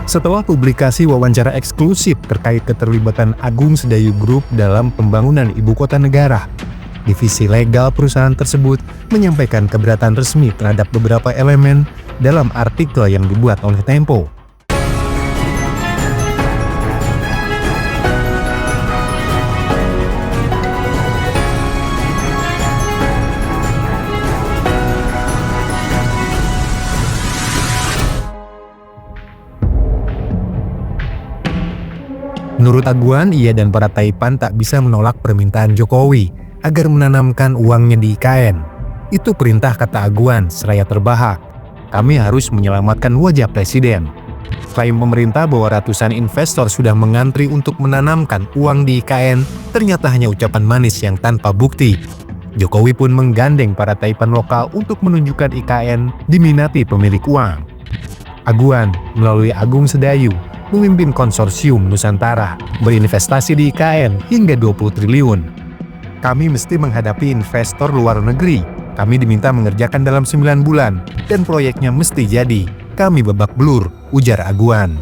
Setelah publikasi wawancara eksklusif terkait keterlibatan Agung Sedayu Group dalam pembangunan ibu kota negara, divisi legal perusahaan tersebut menyampaikan keberatan resmi terhadap beberapa elemen dalam artikel yang dibuat oleh Tempo. Menurut Aguan, ia dan para Taipan tak bisa menolak permintaan Jokowi agar menanamkan uangnya di IKN. Itu perintah, kata Aguan seraya terbahak. Kami harus menyelamatkan wajah presiden. Klaim pemerintah bahwa ratusan investor sudah mengantri untuk menanamkan uang di IKN ternyata hanya ucapan manis yang tanpa bukti. Jokowi pun menggandeng para Taipan lokal untuk menunjukkan IKN diminati pemilik uang. Aguan melalui Agung Sedayu memimpin konsorsium Nusantara berinvestasi di IKN hingga 20 triliun. Kami mesti menghadapi investor luar negeri. Kami diminta mengerjakan dalam 9 bulan dan proyeknya mesti jadi. Kami babak belur, ujar Aguan.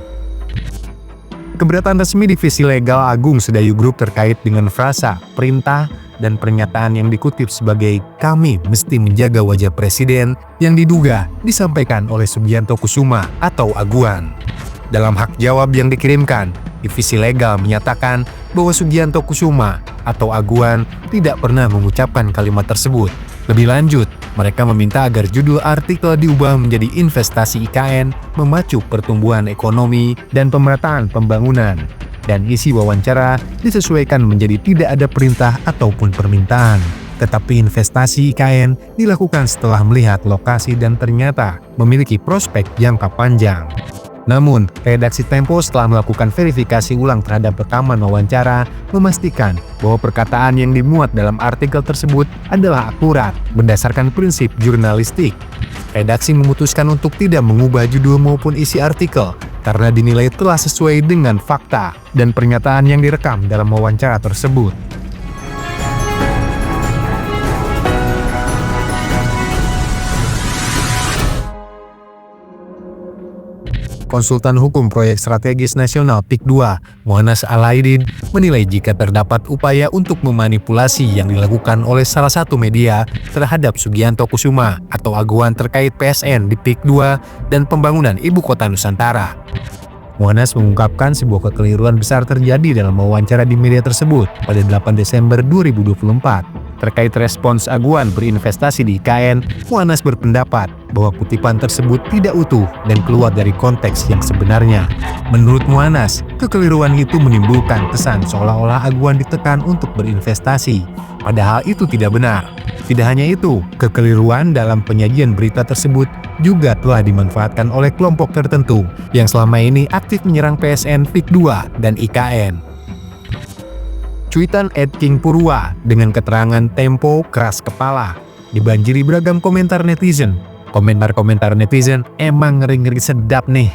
Keberatan resmi divisi legal Agung Sedayu Group terkait dengan frasa, perintah, dan pernyataan yang dikutip sebagai "kami mesti menjaga wajah presiden" yang diduga disampaikan oleh Sugianto Kusuma atau Aguan. Dalam hak jawab yang dikirimkan, divisi legal menyatakan bahwa Sugianto Kusuma atau Aguan tidak pernah mengucapkan kalimat tersebut. Lebih lanjut, mereka meminta agar judul artikel diubah menjadi "Investasi IKN Memacu Pertumbuhan Ekonomi dan Pemerataan Pembangunan", dan isi wawancara disesuaikan menjadi tidak ada perintah ataupun permintaan. Tetapi investasi IKN dilakukan setelah melihat lokasi dan ternyata memiliki prospek jangka panjang. Namun, redaksi Tempo setelah melakukan verifikasi ulang terhadap rekaman wawancara, memastikan bahwa perkataan yang dimuat dalam artikel tersebut adalah akurat berdasarkan prinsip jurnalistik. Redaksi memutuskan untuk tidak mengubah judul maupun isi artikel karena dinilai telah sesuai dengan fakta dan pernyataan yang direkam dalam wawancara tersebut. Konsultan hukum proyek strategis nasional PIK 2, Mu'annas Alaidin, menilai jika terdapat upaya untuk memanipulasi yang dilakukan oleh salah satu media terhadap Sugianto Kusuma atau Aguan terkait PSN di PIK 2 dan pembangunan ibu kota Nusantara. Mu'annas mengungkapkan sebuah kekeliruan besar terjadi dalam wawancara di media tersebut pada 8 Desember 2024. Terkait respons Aguan berinvestasi di IKN, Mu'annas berpendapat bahwa kutipan tersebut tidak utuh dan keluar dari konteks yang sebenarnya. Menurut Mu'annas, kekeliruan itu menimbulkan kesan seolah-olah Aguan ditekan untuk berinvestasi, padahal itu tidak benar. Tidak hanya itu, kekeliruan dalam penyajian berita tersebut juga telah dimanfaatkan oleh kelompok tertentu yang selama ini aktif menyerang PSN, PIK 2, dan IKN. Cuitan @kingpurwa dengan keterangan Tempo keras kepala dibanjiri beragam komentar netizen. Komentar-komentar netizen emang ngeri-ngeri sedap nih.